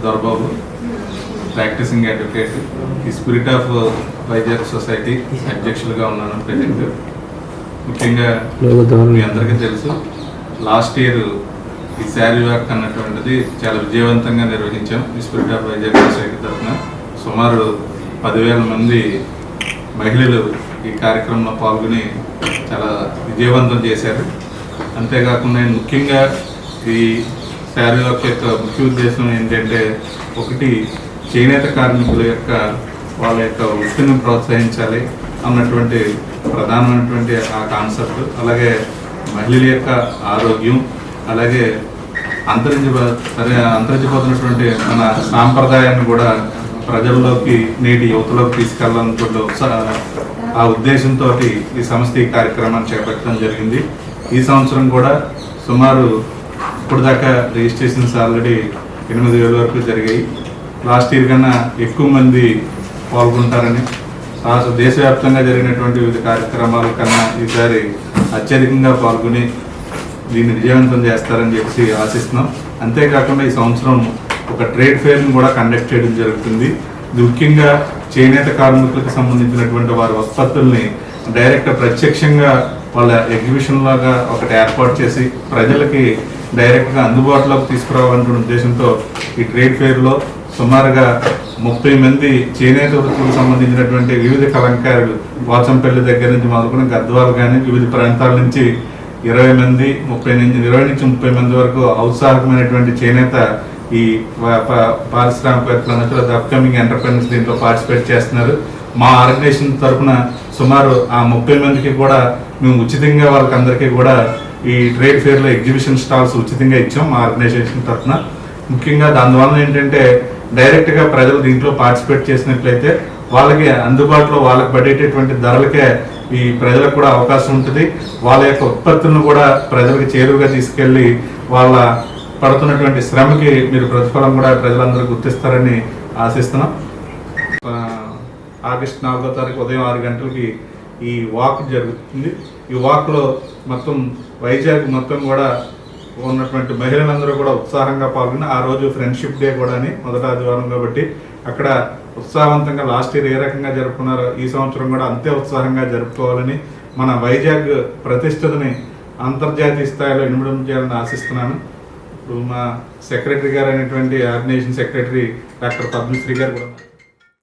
Dorababu, practising advocate, ఈ spirit of Vizag society అధ్యక్షులుగా ఉన్నాను ప్రెజెంట్. ముఖ్యంగా మీ అందరికీ తెలుసు, లాస్ట్ ఇయర్ ఈ శారీ వాక్ అన్నటువంటిది చాలా విజయవంతంగా నిర్వహించాం. ఈ స్పిరిట్ ఆఫ్ వైజాగ్ సొసైటీ తరఫున సుమారు 10,000 మంది మహిళలు ఈ కార్యక్రమంలో పాల్గొని చాలా విజయవంతం చేశారు. అంతేకాకుండా ముఖ్యంగా ఈ శారీ వాక్ యొక్క ముఖ్య ఉద్దేశం ఏంటంటే, ఒకటి చేనేత కార్మికుల యొక్క వాళ్ళ యొక్క వృత్తిని ప్రోత్సహించాలి అన్నటువంటి ప్రధానమైనటువంటి ఆ కాన్సెప్ట్. అలాగే మహిళల యొక్క ఆరోగ్యం, అలాగే అంతరించిపోతున్నటువంటి మన సాంప్రదాయాన్ని కూడా ప్రజల్లోకి, నేటి యువతలోకి తీసుకెళ్లాలనుకుంటూ ఆ ఉద్దేశంతో ఈ సంస్థ ఈ కార్యక్రమాన్ని చేపట్టడం జరిగింది. ఈ సంవత్సరం కూడా సుమారు ఇప్పటిదాకా రిజిస్ట్రేషన్స్ ఆల్రెడీ 8,000 వరకు జరిగాయి. లాస్ట్ ఇయర్ కన్నా ఎక్కువ మంది పాల్గొంటారని, దేశవ్యాప్తంగా జరిగినటువంటి వివిధ కార్యక్రమాల కన్నా ఈసారి అత్యధికంగా పాల్గొని దీన్ని విజయవంతం చేస్తారని చెప్పి ఆశిస్తున్నాం. అంతేకాకుండా ఈ సంవత్సరం ఒక ట్రేడ్ ఫెయిర్ని కూడా కండక్ట్ చేయడం జరుగుతుంది. ఇది ముఖ్యంగా చేనేత కార్మికులకు సంబంధించినటువంటి వారి ఉత్పత్తుల్ని ప్రత్యక్షంగా వాళ్ళ ఎగ్జిబిషన్ లాగా ఒకటి ఏర్పాటు చేసి ప్రజలకి డైరెక్ట్గా అందుబాటులోకి తీసుకురావాలనే ఉద్దేశంతో ఈ ట్రేడ్ ఫెయిర్లో సుమారుగా 30 మంది చేనేత వృత్తులకు సంబంధించినటువంటి వివిధ కలంకారులు, వాచంపల్లి దగ్గర నుంచి మొదలుకొని గద్వాలు కానీ వివిధ ప్రాంతాల నుంచి 20 నుంచి 30 మంది వరకు ఔత్సాహకమైనటువంటి చేనేత ఈ పారిశ్రామికవేత్తలు, అప్కమింగ్ ఎంటర్ప్రెన్యూర్స్ దీంట్లో పార్టిసిపేట్ చేస్తున్నారు. మా ఆర్గనైజేషన్ తరఫున సుమారు ఆ 30 మందికి కూడా మేము ఉచితంగా వాళ్ళకందరికీ కూడా ఈ ట్రేడ్ ఫెయిర్లో ఎగ్జిబిషన్ స్టాల్స్ ఉచితంగా ఇచ్చాం మా ఆర్గనైజేషన్ తరఫున. ముఖ్యంగా దానివల్ల ఏంటంటే, డైరెక్ట్గా ప్రజలు దీంట్లో పార్టిసిపేట్ చేసినట్లయితే వాళ్ళకి అందుబాటులో వాళ్ళకి పడేటటువంటి ధరలకే ఈ ప్రజలకు కూడా అవకాశం ఉంటుంది. వాళ్ళ యొక్క ఉత్పత్తులను కూడా ప్రజలకు చేరువుగా తీసుకెళ్ళి వాళ్ళ పడుతున్నటువంటి శ్రమకి మీరు ప్రతిఫలం కూడా ప్రజలందరూ గుర్తిస్తారని ఆశిస్తున్నాం. ఆగస్టు 4వ తారీఖు ఉదయం 6 గంటలకి ఈ వాక్ జరుగుతుంది. ఈ వాక్లో మొత్తం వైజాగ్ మొత్తం కూడా ఉన్నటువంటి మహిళలందరూ కూడా ఉత్సాహంగా పాల్గొని, ఆ రోజు ఫ్రెండ్షిప్ డే కూడా అని మొదటి ఆదివారం కాబట్టి అక్కడ ఉత్సాహవంతంగా లాస్ట్ ఇయర్ ఏ రకంగా జరుపుకున్నారో ఈ సంవత్సరం కూడా అంతే ఉత్సాహంగా జరుపుకోవాలని, మన వైజాగ్ ప్రతిష్టతని అంతర్జాతీయ స్థాయిలో ఇనుమడం చేయాలని ఆశిస్తున్నాను. ఇప్పుడు మా సెక్రటరీ గారు అయినటువంటి ఆర్గనైజేషన్ సెక్రటరీ డాక్టర్ పద్మశ్రీ గారు కూడా